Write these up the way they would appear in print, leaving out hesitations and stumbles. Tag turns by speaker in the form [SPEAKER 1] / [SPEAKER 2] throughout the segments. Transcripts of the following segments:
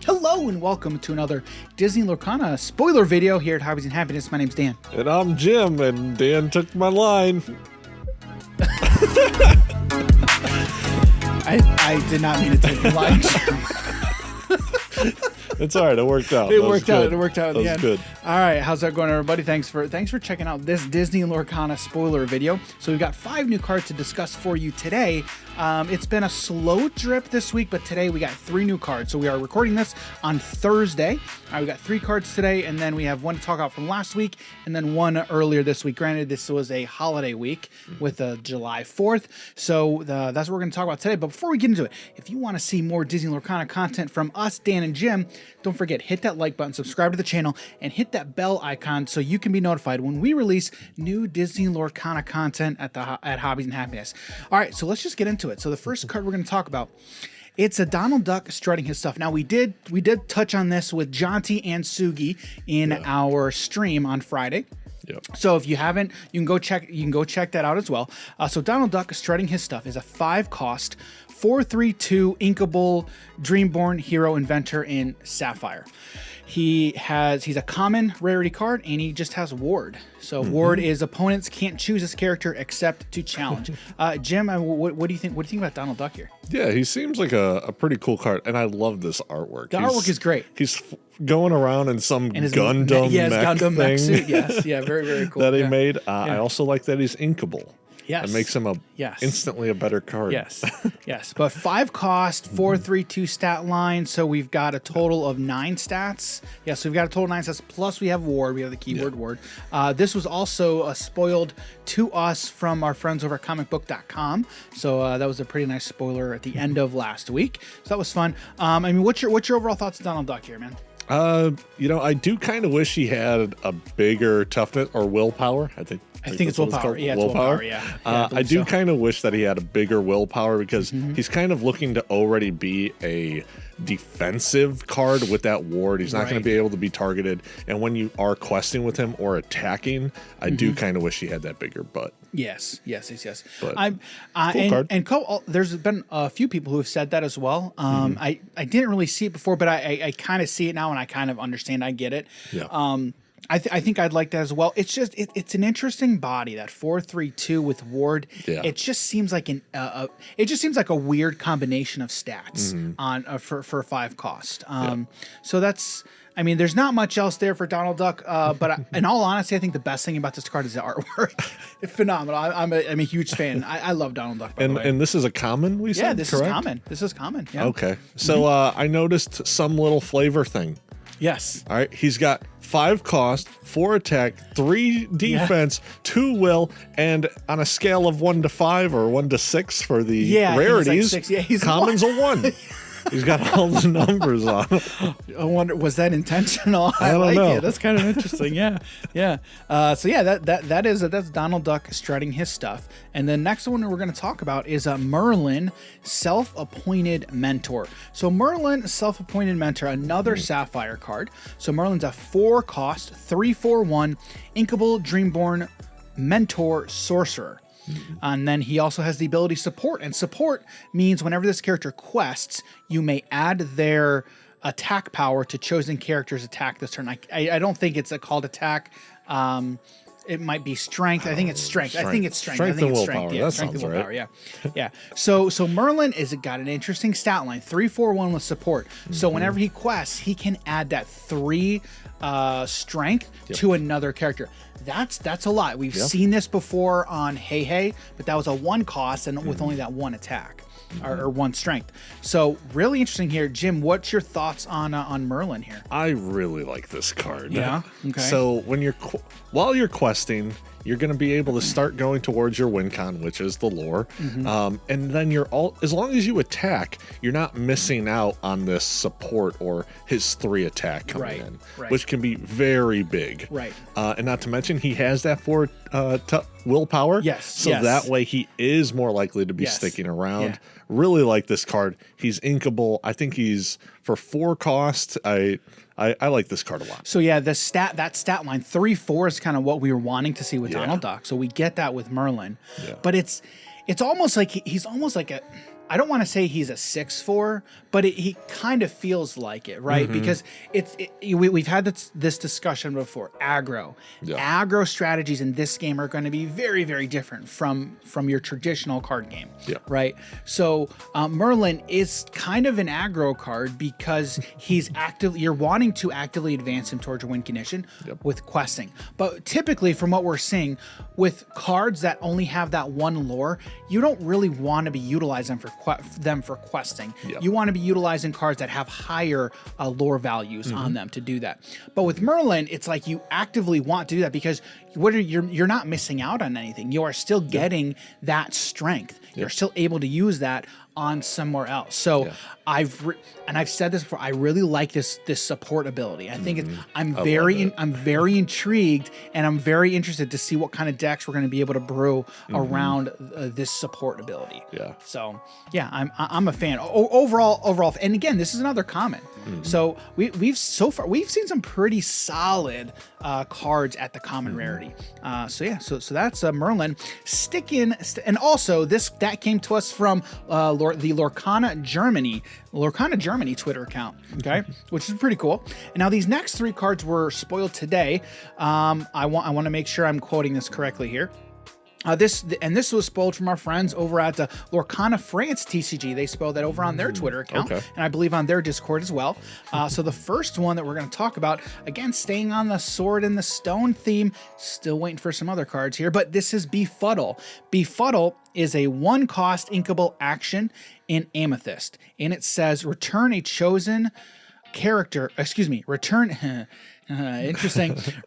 [SPEAKER 1] Hello and welcome to another Disney Lorcana spoiler video here at Hobbies and Happiness. My name's Dan.
[SPEAKER 2] And I'm Jim, and Dan took my line.
[SPEAKER 1] I did not mean to take your line.
[SPEAKER 2] It's all right. It worked out.
[SPEAKER 1] It worked out in the end.
[SPEAKER 2] Good.
[SPEAKER 1] All right, how's that going, everybody? Thanks for checking out this Disney Lorcana spoiler video. So we've got 5 new cards to discuss for you today. It's been a slow drip this week, but today we got 3 new cards. So we are recording this on Thursday. We got 3 cards today, and then we have one to talk about from last week, and then one earlier this week. Granted, this was a holiday week with July 4th, so that's what we're going to talk about today. But before we get into it, if you want to see more Disney Lorcana content from us, Dan and Jim, don't forget, hit that like button, subscribe to the channel, and hit that bell icon so you can be notified when we release new Disney Lorcana content at Hobbies and Happiness. All right, so let's just get into it. So the first card we're going to talk about, it's a Donald Duck strutting his stuff. Now we did touch on this with Jonty and Sugi in our stream on Friday.
[SPEAKER 2] Yep.
[SPEAKER 1] So if you haven't, you can go check that out as well. So Donald Duck strutting his stuff is a 5-cost 4/3/2 inkable Dreamborn hero inventor in Sapphire. He's a common rarity card, and he just has Ward. So Ward is opponents can't choose his character except to challenge. Jim, what do you think? What do you think about Donald Duck here?
[SPEAKER 2] Yeah, he seems like a pretty cool card, and I love this artwork.
[SPEAKER 1] The artwork is great.
[SPEAKER 2] He's going around in some Gundam
[SPEAKER 1] Gundam
[SPEAKER 2] mech
[SPEAKER 1] suit. Yes, yeah, very, very cool.
[SPEAKER 2] that he made. I also like that he's inkable.
[SPEAKER 1] Yes.
[SPEAKER 2] It makes him instantly a better card.
[SPEAKER 1] Yes. Yes. But 5 cost, 4/3/2 stat line. So we've got a total of 9 stats. Yeah, so we've got a total of 9 stats. Plus we have Ward. We have the keyword Ward. This was also spoiled to us from our friends over at comicbook.com. So that was a pretty nice spoiler at the end of last week. So that was fun. I mean, what's your overall thoughts on Donald Duck here, man?
[SPEAKER 2] I do kind of wish he had a bigger toughness or willpower. I think
[SPEAKER 1] it's willpower. Yeah, it's willpower. Yeah.
[SPEAKER 2] I do kind of wish that he had a bigger willpower because he's kind of looking to already be a defensive card with that Ward. He's not going to be able to be targeted. And when you are questing with him or attacking, I do kind of wish he had that bigger butt.
[SPEAKER 1] Yes.
[SPEAKER 2] But
[SPEAKER 1] there's been a few people who have said that as well. I didn't really see it before, but I kind of see it now, and I kind of understand. I get it.
[SPEAKER 2] Yeah.
[SPEAKER 1] I think I'd like that as well. It's just it's an interesting body, that 4/3/2 with Ward.
[SPEAKER 2] Yeah.
[SPEAKER 1] It just seems like a weird combination of stats on for 5 cost. So that's. I mean, there's not much else there for Donald Duck, but in all honesty, I think the best thing about this card is the artwork. It's phenomenal. I'm a huge fan. I love Donald Duck.
[SPEAKER 2] And this is a common, we said?
[SPEAKER 1] Yeah, this
[SPEAKER 2] correct?
[SPEAKER 1] is common. This is common. Yeah.
[SPEAKER 2] Okay. So I noticed some little flavor thing.
[SPEAKER 1] Yes.
[SPEAKER 2] All right. He's got 5 cost, 4 attack, 3 defense, 2 will, and on a scale of 1 to 5 or 1 to 6 for the rarities,
[SPEAKER 1] he's like 6.
[SPEAKER 2] common's a 1. He's got all the numbers on him.
[SPEAKER 1] I wonder, was that intentional?
[SPEAKER 2] I don't know.
[SPEAKER 1] It. That's kind of interesting. Yeah. So yeah, that's Donald Duck strutting his stuff. And the next one we're going to talk about is Merlin, self-appointed mentor. So Merlin, self-appointed mentor, another Sapphire card. So Merlin's a 4 cost, 3/4/1 inkable Dreamborn mentor sorcerer. And then he also has the ability support, and support means whenever this character quests, you may add their attack power to chosen character's attack this turn. I don't think it's a called attack. It might be strength. I think it's strength. I think it's strength.
[SPEAKER 2] Strength and willpower.
[SPEAKER 1] Yeah,
[SPEAKER 2] that
[SPEAKER 1] strength
[SPEAKER 2] sounds
[SPEAKER 1] and willpower.
[SPEAKER 2] right.
[SPEAKER 1] Yeah. So Merlin got an interesting stat line, 3/4/1 with support. So whenever he quests, he can add that 3 strength to another character. That's a lot. We've seen this before on Hey Hey, but that was a 1 cost and with only that 1 attack or 1 strength. So really interesting here, Jim. What's your thoughts on Merlin here?
[SPEAKER 2] I really like this card.
[SPEAKER 1] Yeah. Okay.
[SPEAKER 2] So while you're questing, you're going to be able to start going towards your win con, which is the lore. And then as long as you attack, you're not missing out on this support or his 3 attack coming in, which can be very big.
[SPEAKER 1] Right.
[SPEAKER 2] And not to mention, he has that 4 willpower.
[SPEAKER 1] Yes.
[SPEAKER 2] So that way he is more likely to be sticking around. Yeah. Really like this card. He's inkable. I think he's for 4 cost. I like this card a lot.
[SPEAKER 1] So yeah, that stat line 3/4 is kind of what we were wanting to see with Donald Duck. So we get that with Merlin, but it's almost like he's almost like I don't want to say he's a 6/4, but he kind of feels like it, right? Because we've had this discussion before. Aggro strategies in this game are going to be very, very different from your traditional card game, right? So Merlin is kind of an aggro card because he's you're wanting to actively advance him towards your win condition with questing. But typically, from what we're seeing with cards that only have that one lore, you don't really want to be utilizing them for questing. You want to be utilizing cards that have higher lore values on them to do that. But with Merlin, it's like you actively want to do that because you're not missing out on anything. You are still getting that strength. You're still able to use that on somewhere else. So I've said this before. I really like this support ability. I think I'm very intrigued, and I'm very interested to see what kind of decks we're going to be able to brew around this support ability. So I'm a fan overall. And again, this is another common. So we've seen some pretty solid cards at the common rarity. So that's Merlin. And also that came to us from the Lorcana Germany Twitter account, okay, which is pretty cool. And now these next 3 cards were spoiled today. I want to make sure I'm quoting this correctly here. This was spoiled from our friends over at the Lorcana France TCG. They spoiled that over on their Twitter account, and I believe on their Discord as well. So the first one that we're going to talk about, again, staying on the sword and the stone theme, still waiting for some other cards here, but this is Befuddle. Befuddle is a 1-cost inkable action in Amethyst, and it says return a chosen character, interesting.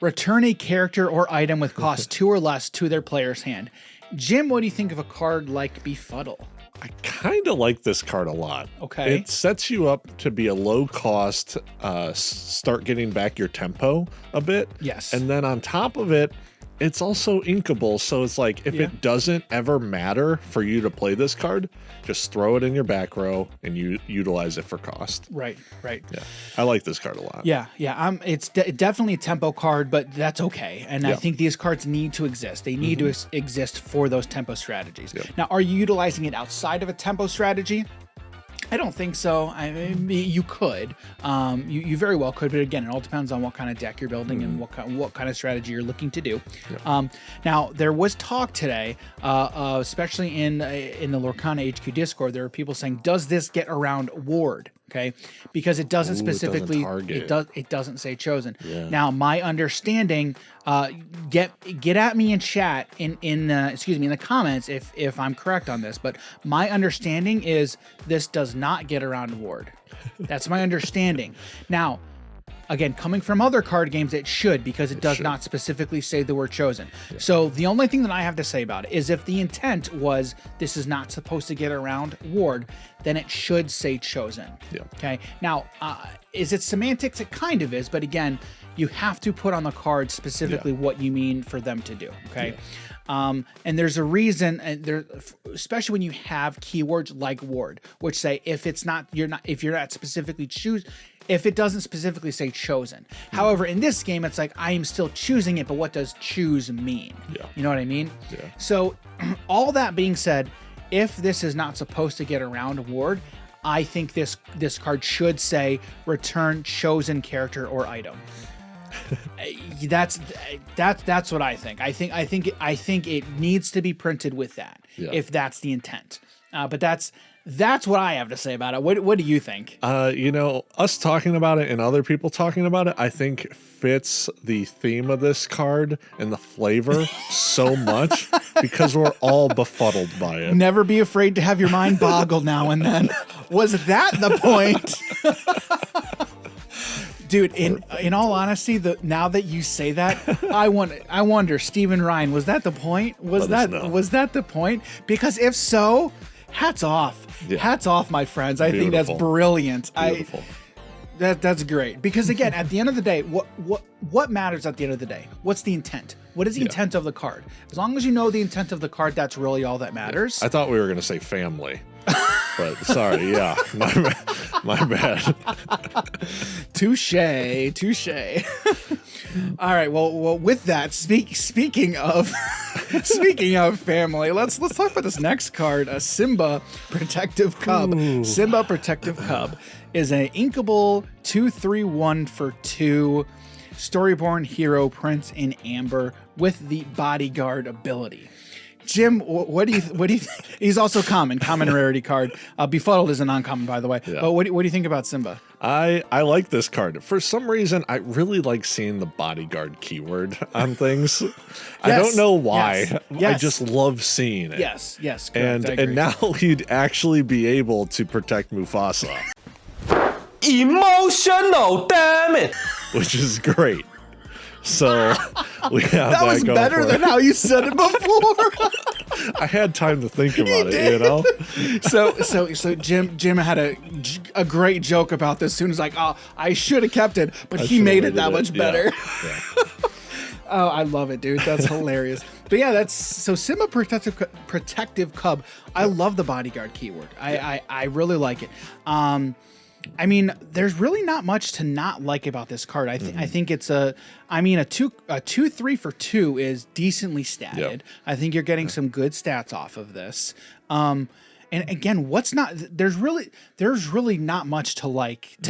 [SPEAKER 1] Return a character or item with cost 2 or less to their player's hand. Jim, what do you think of a card like Befuddle?
[SPEAKER 2] I kind of like this card a lot.
[SPEAKER 1] Okay.
[SPEAKER 2] It sets you up to be a low cost, start getting back your tempo a bit.
[SPEAKER 1] Yes.
[SPEAKER 2] And then on top of it, it's also inkable, so it's like if it doesn't ever matter for you to play this card, just throw it in your back row and you utilize it for cost.
[SPEAKER 1] Right.
[SPEAKER 2] Yeah, I like this card a lot.
[SPEAKER 1] Yeah. It's definitely a tempo card, but that's okay. And I think these cards need to exist. They need to exist for those tempo strategies. Now, are you utilizing it outside of a tempo strategy? I don't think so. I mean, you could, you very well could, but again, it all depends on what kind of deck you're building and what kind of strategy you're looking to do. Now, there was talk today, especially in the Lorcana HQ Discord, there were people saying, "Does this get around Ward?" Okay, because it doesn't specifically it doesn't say chosen. Now, my understanding, get at me in chat in the comments if I'm correct on this, but my understanding is this does not get around Ward. That's my understanding. Now, again, coming from other card games, it should, because it does not specifically say the word chosen. So the only thing that I have to say about it is if the intent was this is not supposed to get around Ward, then it should say chosen. Okay. Now, is it semantics? It kind of is, but again, you have to put on the card specifically what you mean for them to do. Okay. And there's a reason, especially when you have keywords like Ward, which say if you're not specifically if it doesn't specifically say chosen. However, in this game, it's like I am still choosing it, but what does choose mean? You know what I mean? So all that being said, if this is not supposed to get around Ward, I think this card should say return chosen character or item. That's what I think. I think it needs to be printed with that if that's the intent. But that's what I have to say about it. What do you think?
[SPEAKER 2] Us talking about it and other people talking about it, I think fits the theme of this card and the flavor so much because we're all befuddled by it.
[SPEAKER 1] Never be afraid to have your mind boggle now and then. Was that the point? Dude, in all honesty, now that you say that, I wonder, Stephen Ryan, was that the point? Was that the point? Because if so, hats off. Hats off, my friends. I think that's brilliant.
[SPEAKER 2] Beautiful.
[SPEAKER 1] That's great. Because again, at the end of the day, what matters at the end of the day? What's the intent? What is the intent of the card? As long as you know the intent of the card, that's really all that matters.
[SPEAKER 2] I thought we were going to say family. But sorry, my bad.
[SPEAKER 1] Touche. All right, well, with that, speaking of Speaking of family, let's talk about this next card, a Simba Protective Cub.
[SPEAKER 2] Ooh.
[SPEAKER 1] Simba Protective Cub is an inkable 2/3/1 for 2 Storyborn hero Prince in Amber with the Bodyguard ability. Jim, what do you think? He's also common rarity card. Befuddled is an uncommon, by the way.
[SPEAKER 2] Yeah.
[SPEAKER 1] But what do you think about Simba?
[SPEAKER 2] I like this card. For some reason, I really like seeing the bodyguard keyword on things. I don't know why.
[SPEAKER 1] Yes.
[SPEAKER 2] I just love seeing it.
[SPEAKER 1] Yes, correct.
[SPEAKER 2] And now he'd actually be able to protect Mufasa,
[SPEAKER 3] Emotional, damn it!
[SPEAKER 2] which is great. So we have
[SPEAKER 1] that was
[SPEAKER 2] going
[SPEAKER 1] better
[SPEAKER 2] for
[SPEAKER 1] than
[SPEAKER 2] it.
[SPEAKER 1] how you said it before.
[SPEAKER 2] I had time to think about it, you know?
[SPEAKER 1] So Jim had a great joke about this. Soon as like, oh, I should have kept it, but he made it that much better.
[SPEAKER 2] Yeah.
[SPEAKER 1] Oh, I love it, dude. That's hilarious. But yeah, that's so Simba Protective Cub. I love the bodyguard keyword. I really like it. I mean, there's really not much to not like about this card. I think it's a 2/3 for 2 is decently statted.
[SPEAKER 2] Yep.
[SPEAKER 1] I think you're getting some good stats off of this. And again, there's really not much to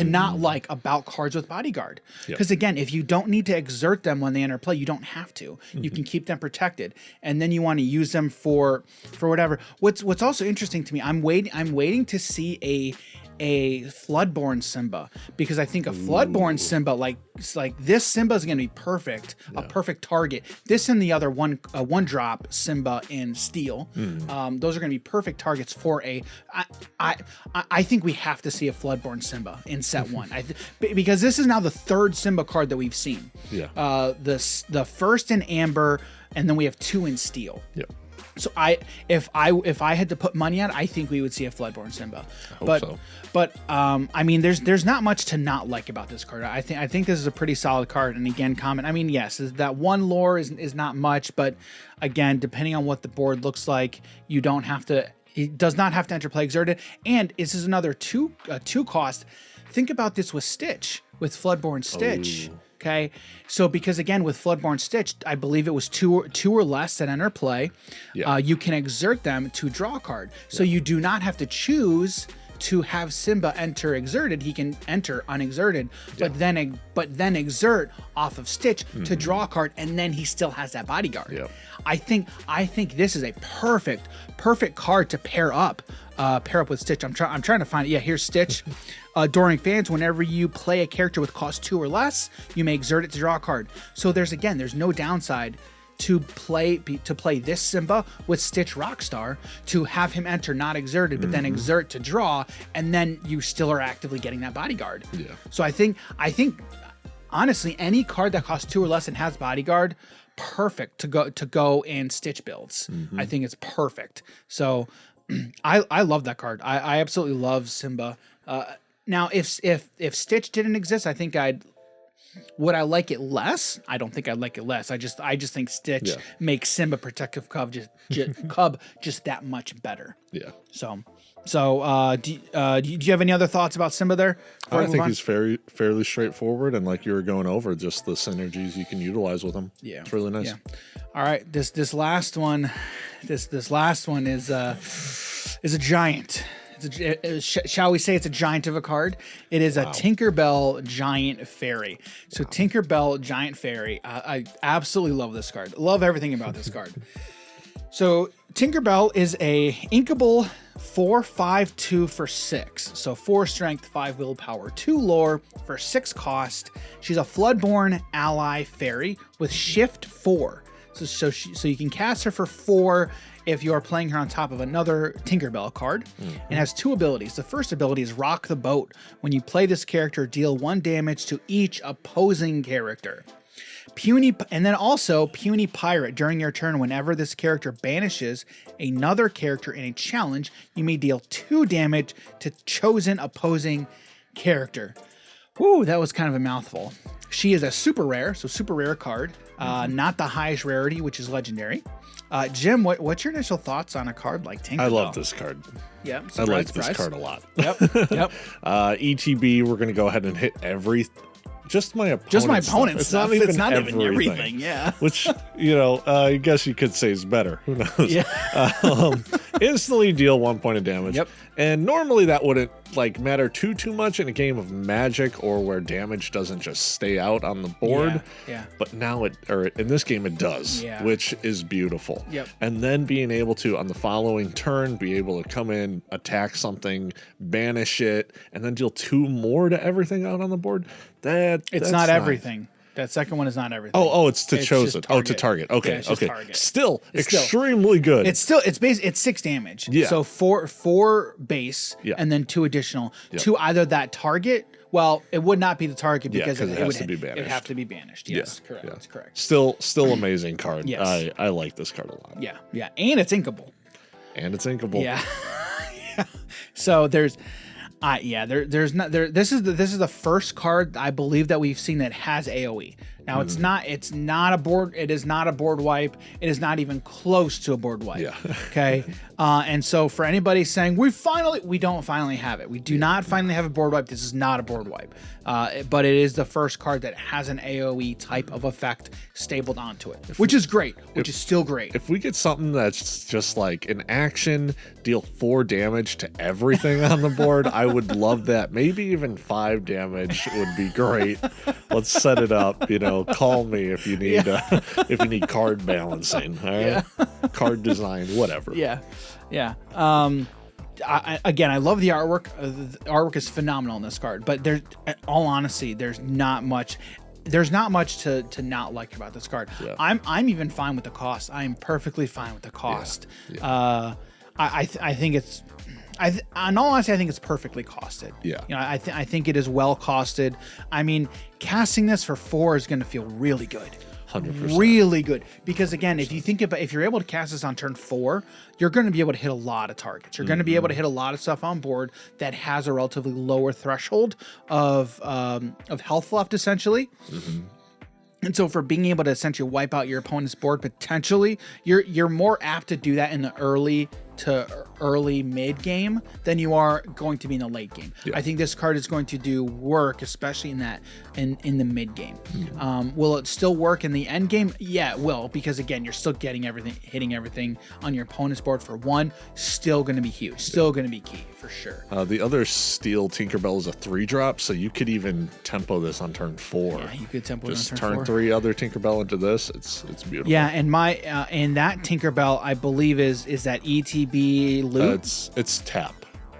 [SPEAKER 1] not like about cards with bodyguard. Because again, if you don't need to exert them when they enter play, you don't have to. You can keep them protected, and then you want to use them for whatever. What's also interesting to me, I'm waiting to see a Floodborn Simba, because I think a Floodborn Simba like this Simba is going to be perfect, a perfect target. This and the other one drop Simba in Steel, those are going to be perfect targets for I think we have to see a Floodborn Simba in set 1, because this is now the 3rd Simba card that we've seen. The first in Amber, and then we have 2 in Steel. So if I had to put money on it, I think we would see a Floodborn Simba. But I mean, there's not much to not like about this card. I think this is a pretty solid card. And again, common. I mean, yes, that one lore is not much, but again, depending on what the board looks like, you don't have to. It does not have to enter play exerted. And this is another 2 cost. Think about this with Stitch, with Floodborn Stitch.
[SPEAKER 2] Oh.
[SPEAKER 1] Okay, so because again with Floodborn Stitch, I believe it was two or less that enter play. You can exert them to draw a card, so you do not have to choose to have Simba enter exerted. He can enter unexerted, but then exert off of Stitch to draw a card, and then he still has that bodyguard. I think this is a perfect card to pair up with Stitch. I'm trying to find it. Yeah, here's Stitch. During fans, whenever you play a character with cost 2 or less, you may exert it to draw a card. So there's no downside to play this Simba with Stitch Rockstar, to have him enter not exerted, but then exert to draw, and then you still are actively getting that bodyguard. So I think honestly, any card that costs 2 or less and has bodyguard, perfect to go in Stitch builds. I think it's perfect. So I love that card. I absolutely love Simba. Now, if Stitch didn't exist, I think would I like it less? I don't think I'd like it less. I just think Stitch makes Simba Protective Cub just that much better. So do you have any other thoughts about Simba there?
[SPEAKER 2] I think he's fairly straightforward, and like you were going over, just the synergies you can utilize with him. It's really nice.
[SPEAKER 1] All right, this last one is a giant. Shall we say it's a giant of a card? It is a Tinkerbell Giant Fairy. So Tinkerbell Giant Fairy, I absolutely love this card. Love everything about this card. So Tinkerbell is a inkable 4/5/2 for 6. So 4 strength, 5 willpower, 2 lore for 6 cost. She's a Floodborn ally fairy with shift 4. So you can cast her for 4 if you are playing her on top of another Tinkerbell card. And has 2 abilities. The first ability is Rock the Boat. When you play this character, deal 1 damage to each opposing character. Puny Pirate. During your turn, whenever this character banishes another character in a challenge, you may deal 2 damage to chosen opposing character. Woo, that was kind of a mouthful. She is a super rare card, not the highest rarity, which is legendary. Jim, what's your initial thoughts on a card like Tinkerbell?
[SPEAKER 2] I love this card.
[SPEAKER 1] Yeah,
[SPEAKER 2] I like this card a lot.
[SPEAKER 1] Yep.
[SPEAKER 2] ETB, we're going to go ahead and hit just my opponent.
[SPEAKER 1] Just my opponent
[SPEAKER 2] stuff.
[SPEAKER 1] stuff. It's not even everything. Yeah.
[SPEAKER 2] Which, I guess you could say is better. Who knows?
[SPEAKER 1] Yeah.
[SPEAKER 2] Instantly deal 1 point of damage.
[SPEAKER 1] Yep.
[SPEAKER 2] And normally that wouldn't matter too much in a game of Magic or where damage doesn't just stay out on the board.
[SPEAKER 1] Yeah.
[SPEAKER 2] But now in this game it does, which is beautiful.
[SPEAKER 1] Yep.
[SPEAKER 2] And then being able to, on the following turn, be able to come in, attack something, banish it, and then deal 2 more to everything out on the board.
[SPEAKER 1] It's not everything. That second one is not everything.
[SPEAKER 2] It's to chosen. To target. Okay, okay.
[SPEAKER 1] Target.
[SPEAKER 2] Still extremely good.
[SPEAKER 1] It's 6 damage.
[SPEAKER 2] Yeah.
[SPEAKER 1] So 4 base, and then 2 additional to either that target. Well, it would not be the target because it has to be banished. It would have to be banished. Yes, correct. That's correct.
[SPEAKER 2] Still amazing card. Yes. I like this card a lot.
[SPEAKER 1] Yeah, yeah, and it's inkable.
[SPEAKER 2] Yeah.
[SPEAKER 1] So there's this is the first card I believe that we've seen that has AoE. Now it's not a board. It is not a board wipe. It is not even close to a board wipe.
[SPEAKER 2] Yeah.
[SPEAKER 1] Okay. And so for anybody saying we don't finally have it. We do not finally have a board wipe. This is not a board wipe. But it is the first card that has an AoE type of effect stapled onto it, which is great. Which is still great.
[SPEAKER 2] If we get something that's just like an action, deal 4 damage to everything on the board, I would love that. Maybe even 5 damage would be great. Let's set it up. Call me if you need card balancing. All right, card design, whatever.
[SPEAKER 1] Yeah. I love the artwork. The artwork is phenomenal in this card, but in all honesty, there's not much to not like about this card. Yeah. I'm even fine with the cost. I'm perfectly fine with the cost. Yeah. I think it's. In all honesty, I think it's perfectly costed.
[SPEAKER 2] Yeah.
[SPEAKER 1] I think it is well costed. I mean, casting this for 4 is going to feel really good.
[SPEAKER 2] 100%.
[SPEAKER 1] Really good. Because again, if you're able to cast this on turn 4, you're going to be able to hit a lot of targets. You're going to be able to hit a lot of stuff on board that has a relatively lower threshold of health left, essentially. And so for being able to essentially wipe out your opponent's board, potentially, you're more apt to do that in the early to early mid game than you are going to be in the late game. Yeah. I think this card is going to do work, especially in the mid game. Will it still work in the end game? Yeah, it will, because again, you're still hitting everything on your opponent's board for 1. Still going to be huge. Still going to be key for sure.
[SPEAKER 2] The other Steel Tinkerbell is a 3-drop, so you could even tempo this on turn 4.
[SPEAKER 1] Yeah, you could tempo
[SPEAKER 2] just
[SPEAKER 1] it on turn 4.
[SPEAKER 2] 3 other Tinkerbell into this. It's beautiful.
[SPEAKER 1] Yeah, and and that Tinkerbell I believe is that ETB loot.
[SPEAKER 2] It's tap.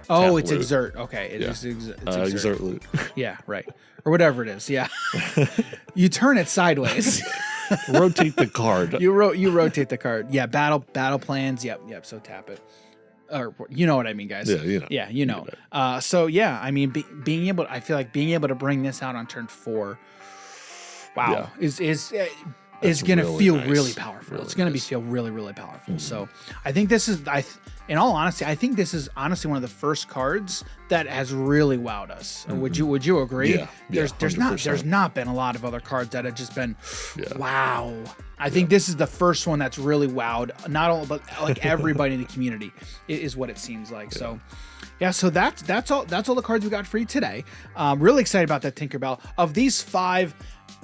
[SPEAKER 1] Oh,
[SPEAKER 2] tap
[SPEAKER 1] it's
[SPEAKER 2] loot.
[SPEAKER 1] exert. Okay, it's
[SPEAKER 2] exert loot.
[SPEAKER 1] Yeah, right, or whatever it is. Yeah, you turn it sideways.
[SPEAKER 2] Rotate the card.
[SPEAKER 1] You rotate the card. Yeah, battle plans. Yep. So tap it. Or you know what I mean, guys.
[SPEAKER 2] Yeah,
[SPEAKER 1] you know. So yeah, I mean, I feel like being able to bring this out on turn 4, wow, is going to feel really powerful. It's going to feel really, really powerful. So I think this is, in all honesty, I think this is honestly one of the first cards that has really wowed us. Would you agree?
[SPEAKER 2] Yeah.
[SPEAKER 1] There's not been a lot of other cards that have just been, wow. I think this is the first one that's really wowed, not only, but like everybody in the community is what it seems like. So yeah, so that's all the cards we got for you today. Really excited about that Tinkerbell. Of these 5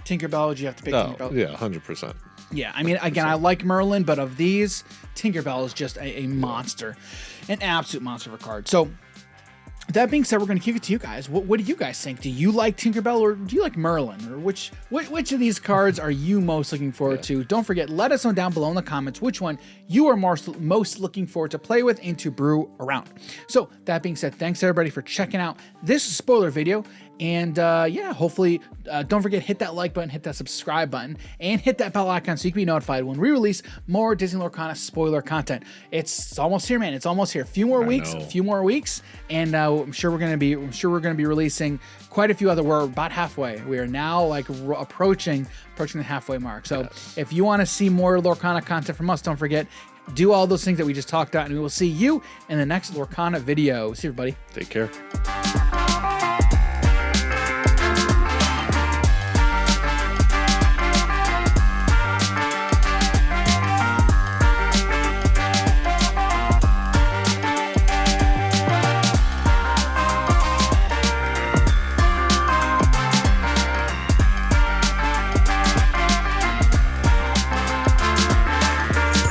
[SPEAKER 1] Tinkerbell, you have to pick Tinkerbell.
[SPEAKER 2] Yeah, 100%.
[SPEAKER 1] Yeah, I mean, again, I like Merlin, but of these, Tinkerbell is just a monster, an absolute monster of a card. So that being said, we're going to give it to you guys. What do you guys think? Do you like Tinkerbell or do you like Merlin? Or which of these cards are you most looking forward to? Don't forget, let us know down below in the comments which one you are most looking forward to play with and to brew around. So that being said, thanks everybody for checking out this spoiler video. And hopefully, don't forget, hit that like button, hit that subscribe button, and hit that bell icon so you can be notified when we release more Disney Lorcana spoiler content. It's almost here, man. It's almost here. A few more weeks, and I'm sure we're gonna be releasing quite a few other. We're about halfway. We are now approaching the halfway mark. So if you want to see more Lorcana content from us, don't forget, do all those things that we just talked about, and we will see you in the next Lorcana video. See you, everybody.
[SPEAKER 2] Take care.